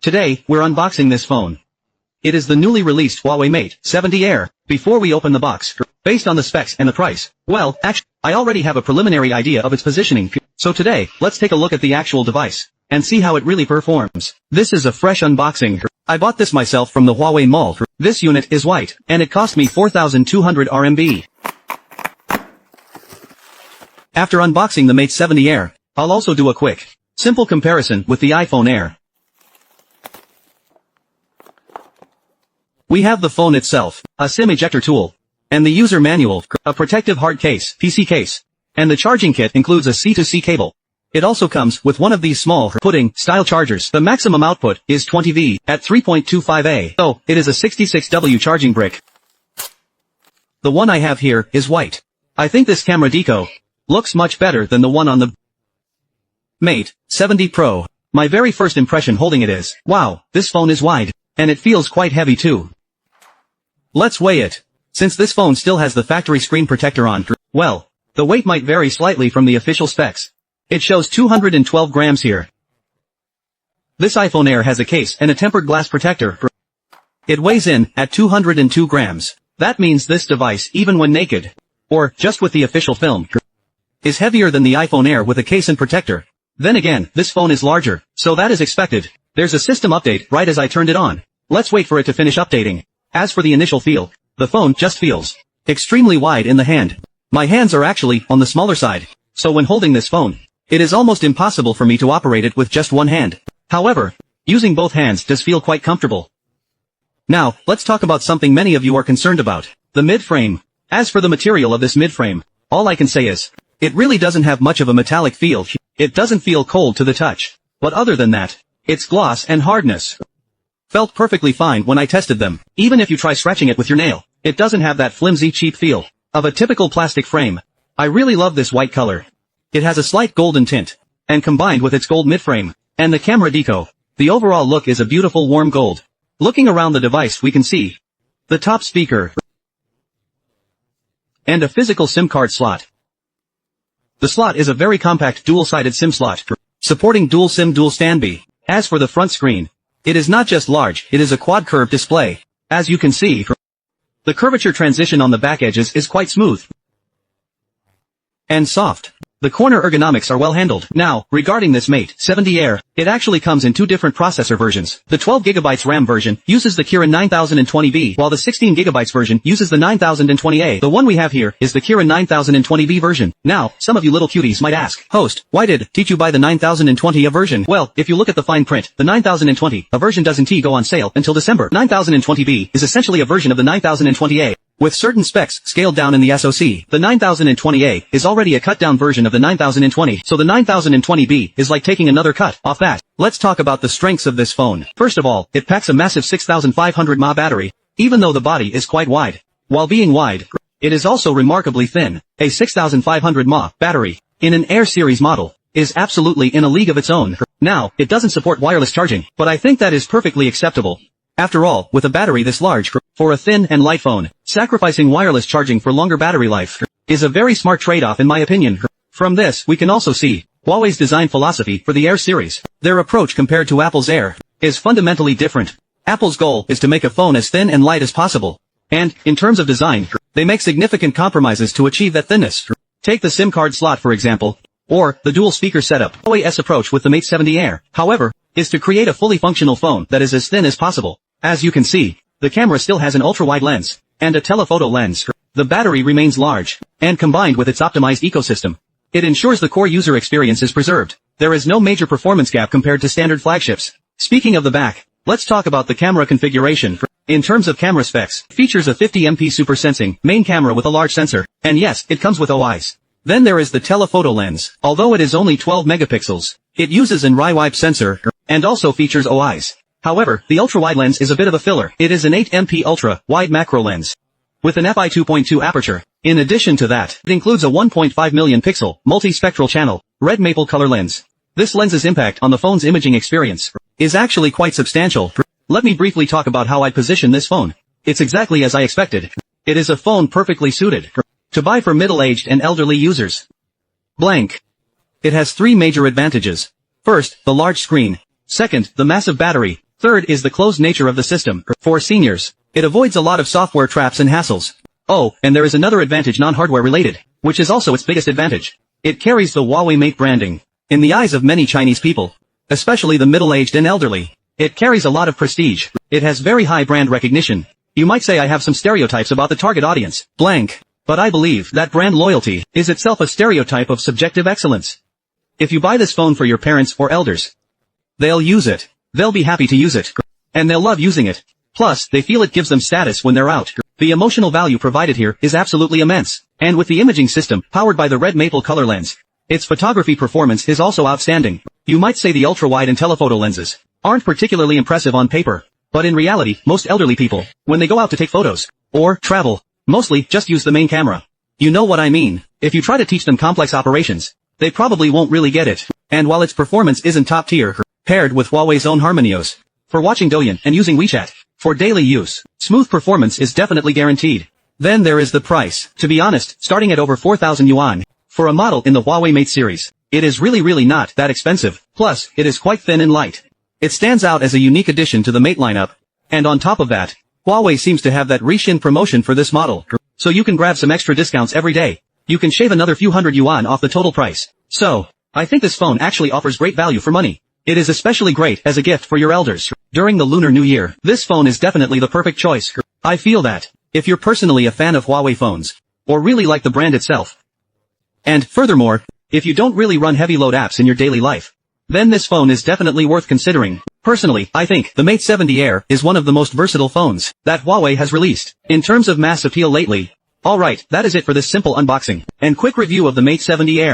Today, we're unboxing this phone. It is the newly released Huawei Mate 70 Air. Before we open the box, based on the specs and the price, well, actually, I already have a preliminary idea of its positioning. So today, let's take a look at the actual device, and see how it really performs. This is a fresh unboxing. I bought this myself from the Huawei Mall. This unit is white, and it cost me 4,200 RMB. After unboxing the Mate 70 Air, I'll also do a quick, simple comparison with the iPhone Air. We have the phone itself, a SIM ejector tool, and the user manual, a protective hard case, PC case, and the charging kit includes a C2C cable. It also comes with one of these small pudding-style chargers. The maximum output is 20V at 3.25A, so it is a 66W charging brick. The one I have here is white. I think this camera deco looks much better than the one on the Mate 70 Pro. My very first impression holding it is, wow, this phone is wide, and it feels quite heavy too. Let's weigh it. Since this phone still has the factory screen protector on, well, the weight might vary slightly from the official specs. It shows 212 grams here. This iPhone Air has a case and a tempered glass protector. It weighs in at 202 grams. That means this device, even when naked, or just with the official film, is heavier than the iPhone Air with a case and protector. Then again, this phone is larger, so that is expected. There's a system update right as I turned it on. Let's wait for it to finish updating. As for the initial feel, the phone just feels extremely wide in the hand. My hands are actually on the smaller side, so when holding this phone, it is almost impossible for me to operate it with just one hand. However, using both hands does feel quite comfortable. Now, let's talk about something many of you are concerned about, the mid-frame. As for the material of this mid-frame, all I can say is, it really doesn't have much of a metallic feel. It doesn't feel cold to the touch. But other than that, its gloss and hardness felt perfectly fine when I tested them. Even if you try scratching it with your nail, it doesn't have that flimsy cheap feel of a typical plastic frame. I really love this white color. It has a slight golden tint, and combined with its gold midframe, and the camera deco, the overall look is a beautiful warm gold. Looking around the device we can see the top speaker, and a physical SIM card slot. The slot is a very compact dual-sided SIM slot, supporting dual SIM dual standby. As for the front screen, it is not just large, it is a quad curved display. As you can see, the curvature transition on the back edges is quite smooth and soft. The corner ergonomics are well handled. Now, regarding this Mate 70 Air, it actually comes in two different processor versions. The 12GB RAM version uses the Kirin 9020B, while the 16GB version uses the 9020A. The one we have here is the Kirin 9020B version. Now, some of you little cuties might ask, host, why did teach you buy the 9020A version? Well, if you look at the fine print, the 9020A version doesn't go on sale until December. 9020B is essentially a version of the 9020A. With certain specs scaled down in the SoC, the 9020A is already a cut-down version of the 9020, so the 9020B is like taking another cut off that. Let's talk about the strengths of this phone. First of all, it packs a massive 6500 mAh battery, even though the body is quite wide. While being wide, it is also remarkably thin. A 6500 mAh battery in an Air series model is absolutely in a league of its own. Now, it doesn't support wireless charging, but I think that is perfectly acceptable. After all, with a battery this large, for a thin and light phone, sacrificing wireless charging for longer battery life is a very smart trade-off in my opinion. From this, we can also see Huawei's design philosophy for the Air series. Their approach compared to Apple's Air is fundamentally different. Apple's goal is to make a phone as thin and light as possible. And, in terms of design, they make significant compromises to achieve that thinness. Take the SIM card slot for example, or the dual speaker setup. Huawei's approach with the Mate 70 Air, however, is to create a fully functional phone that is as thin as possible. As you can see, the camera still has an ultra-wide lens, and a telephoto lens. The battery remains large, and combined with its optimized ecosystem, it ensures the core user experience is preserved. There is no major performance gap compared to standard flagships. Speaking of the back, let's talk about the camera configuration. In terms of camera specs, features a 50MP super sensing main camera with a large sensor, and yes, it comes with OIs. Then there is the telephoto lens. Although it is only 12 megapixels, it uses an eye-wipe sensor, and also features OIs. However, the ultra-wide lens is a bit of a filler. It is an 8MP ultra-wide macro lens with an f/2.2 aperture. In addition to that, it includes a 1.5 million pixel multi-spectral channel red maple color lens. This lens's impact on the phone's imaging experience is actually quite substantial. Let me briefly talk about how I position this phone. It's exactly as I expected. It is a phone perfectly suited to buy for middle-aged and elderly users. Blank. It has three major advantages. First, the large screen. Second, the massive battery. Third is the closed nature of the system. For seniors, it avoids a lot of software traps and hassles. Oh, and there is another advantage non-hardware related, which is also its biggest advantage. It carries the Huawei Mate branding. In the eyes of many Chinese people, especially the middle-aged and elderly, it carries a lot of prestige. It has very high brand recognition. You might say I have some stereotypes about the target audience, blank. But I believe that brand loyalty is itself a stereotype of subjective excellence. If you buy this phone for your parents or elders, they'll use it. They'll be happy to use it. And they'll love using it. Plus, they feel it gives them status when they're out. The emotional value provided here is absolutely immense. And with the imaging system, powered by the red maple color lens, its photography performance is also outstanding. You might say the ultra-wide and telephoto lenses aren't particularly impressive on paper. But in reality, most elderly people, when they go out to take photos, or travel, mostly just use the main camera. You know what I mean. If you try to teach them complex operations, they probably won't really get it. And while its performance isn't top tier, paired with Huawei's own HarmonyOS, for watching Douyin and using WeChat, for daily use, smooth performance is definitely guaranteed. Then there is the price. To be honest, starting at over 4,000 yuan, for a model in the Huawei Mate series, it is really not that expensive. Plus, it is quite thin and light. It stands out as a unique addition to the Mate lineup. And on top of that, Huawei seems to have that Rishin promotion for this model. So you can grab some extra discounts every day. You can shave another few hundred yuan off the total price. So, I think this phone actually offers great value for money. It is especially great as a gift for your elders. During the Lunar New Year, this phone is definitely the perfect choice. I feel that, if you're personally a fan of Huawei phones, or really like the brand itself, and furthermore, if you don't really run heavy load apps in your daily life, then this phone is definitely worth considering. Personally, I think the Mate 70 Air is one of the most versatile phones that Huawei has released. In terms of mass appeal lately, alright, that is it for this simple unboxing and quick review of the Mate 70 Air.